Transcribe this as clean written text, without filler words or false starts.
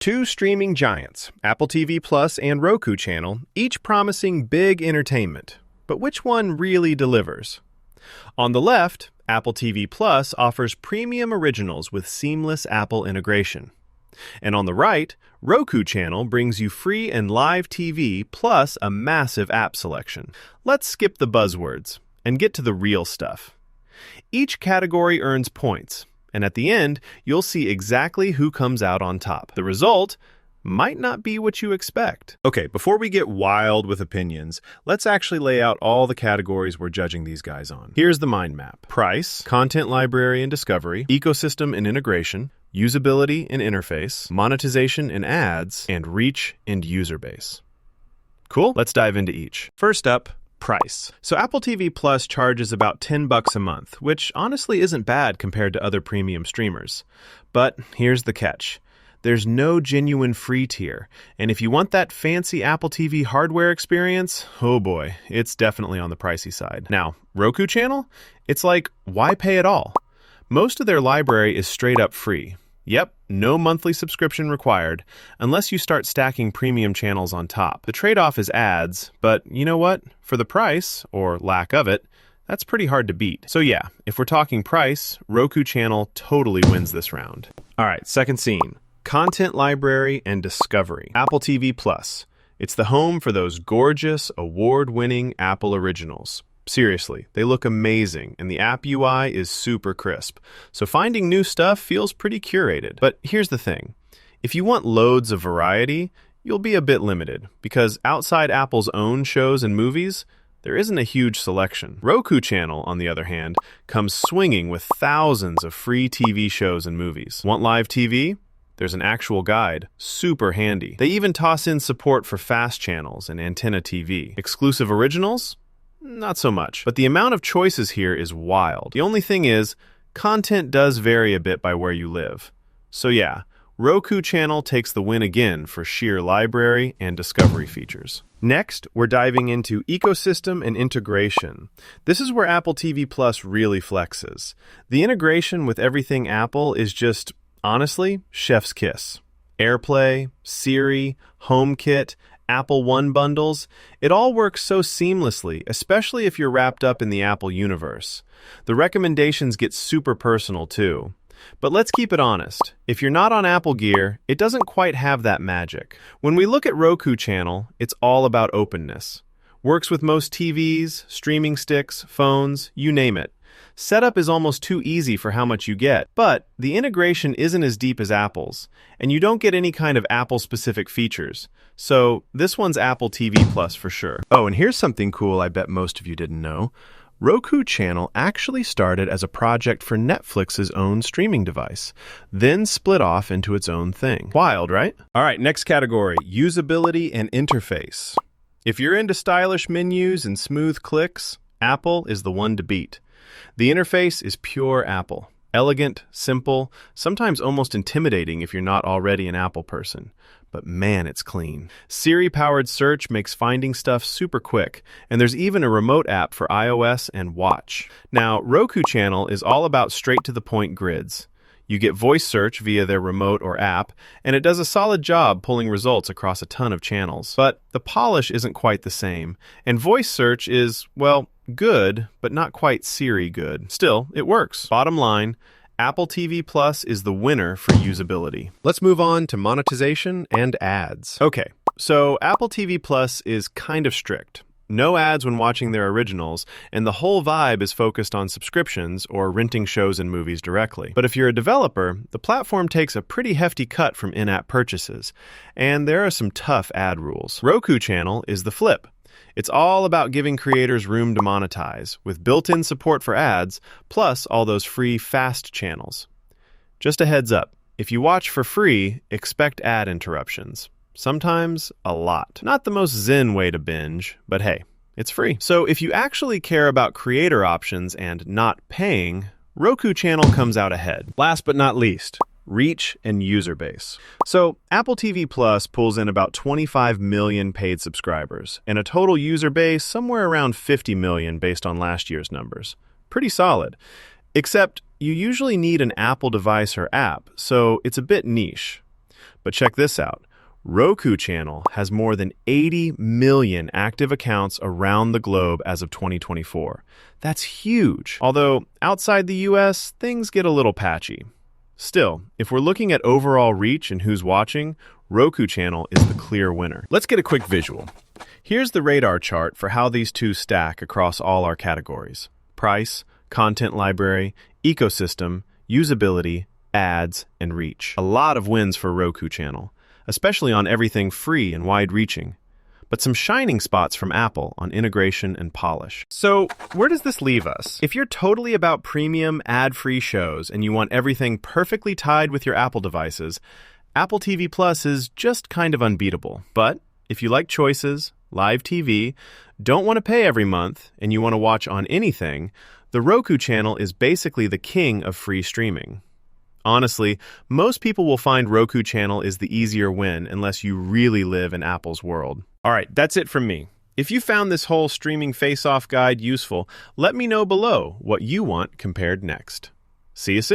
Two streaming giants, Apple TV Plus and Roku Channel, each promising big entertainment. But which one really delivers? On the left, Apple TV Plus offers premium originals with seamless Apple integration. And on the right, Roku Channel brings you free and live TV plus a massive app selection. Let's skip the buzzwords and get to the real stuff. Each category earns points, and at the end, you'll see exactly who comes out on top. The result might not be what you expect. Okay, before we get wild with opinions, let's actually lay out all the categories we're judging these guys on. Here's the mind map: price, content library and discovery, ecosystem and integration, usability and interface, monetization and ads, and reach and user base. Cool? Let's dive into each. First up, price. So Apple TV Plus charges about $10 a month, which honestly isn't bad compared to other premium streamers. But here's the catch. There's no genuine free tier, and if you want that fancy Apple TV hardware experience, oh boy, it's definitely on the pricey side. Now, Roku Channel? It's like, why pay at all? Most of their library is straight up free. Yep, no monthly subscription required, unless you start stacking premium channels on top. The trade-off is ads, but you know what? For the price, or lack of it, that's pretty hard to beat. So yeah, if we're talking price, Roku Channel totally wins this round. All right, second scene. Content library and discovery. Apple TV Plus. It's the home for those gorgeous, award-winning Apple originals. Seriously, they look amazing, and the app UI is super crisp. So finding new stuff feels pretty curated. But here's the thing. If you want loads of variety, you'll be a bit limited, because outside Apple's own shows and movies, there isn't a huge selection. Roku Channel, on the other hand, comes swinging with thousands of free TV shows and movies. Want live TV? There's an actual guide, super handy. They even toss in support for fast channels and antenna TV. Exclusive originals? Not so much. But the amount of choices here is wild. The only thing is, content does vary a bit by where you live. So yeah, Roku Channel takes the win again for sheer library and discovery features. Next, we're diving into ecosystem and integration. This is where Apple TV Plus really flexes. The integration with everything Apple is just, honestly, chef's kiss. AirPlay, Siri, HomeKit, Apple One bundles, it all works so seamlessly, especially if you're wrapped up in the Apple universe. The recommendations get super personal too. But let's keep it honest. If you're not on Apple gear, it doesn't quite have that magic. When we look at Roku Channel, it's all about openness. Works with most TVs, streaming sticks, phones, you name it. Setup is almost too easy for how much you get, but the integration isn't as deep as Apple's, and you don't get any kind of Apple-specific features. So this one's Apple TV Plus for sure. Oh, and here's something cool I bet most of you didn't know. Roku Channel actually started as a project for Netflix's own streaming device, then split off into its own thing. Wild, right? All right, next category, usability and interface. If you're into stylish menus and smooth clicks, Apple is the one to beat. The interface is pure Apple. Elegant, simple, sometimes almost intimidating if you're not already an Apple person. But man, it's clean. Siri-powered search makes finding stuff super quick, and there's even a remote app for iOS and Watch. Now, Roku Channel is all about straight-to-the-point grids. You get voice search via their remote or app, and it does a solid job pulling results across a ton of channels. But the polish isn't quite the same, and voice search is, well, good, but not quite Siri good. Still, it works. Bottom line, Apple TV Plus is the winner for usability. Let's move on to monetization and ads. Okay, so Apple TV Plus is kind of strict. No ads when watching their originals, and the whole vibe is focused on subscriptions or renting shows and movies directly. But if you're a developer, the platform takes a pretty hefty cut from in-app purchases, and there are some tough ad rules. Roku Channel is the flip. It's all about giving creators room to monetize, with built-in support for ads, plus all those free fast channels. Just a heads up, if you watch for free, expect ad interruptions. Sometimes a lot. Not the most zen way to binge, but hey, it's free. So if you actually care about creator options and not paying, Roku Channel comes out ahead. Last but not least, reach and user base. So Apple TV Plus pulls in about 25 million paid subscribers, and a total user base somewhere around 50 million based on last year's numbers. Pretty solid. Except you usually need an Apple device or app, so it's a bit niche. But check this out. Roku Channel has more than 80 million active accounts around the globe as of 2024. That's huge. Although, outside the US, things get a little patchy. Still, if we're looking at overall reach and who's watching, Roku Channel is the clear winner. Let's get a quick visual. Here's the radar chart for how these two stack across all our categories: price, content library, ecosystem, usability, ads, and reach. A lot of wins for Roku Channel, especially on everything free and wide-reaching, but some shining spots from Apple on integration and polish. So, where does this leave us? If you're totally about premium, ad-free shows and you want everything perfectly tied with your Apple devices, Apple TV Plus is just kind of unbeatable. But if you like choices, live TV, don't want to pay every month, and you want to watch on anything, the Roku Channel is basically the king of free streaming. Honestly, most people will find Roku Channel is the easier win unless you really live in Apple's world. All right, that's it from me. If you found this whole streaming face-off guide useful, let me know below what you want compared next. See you soon.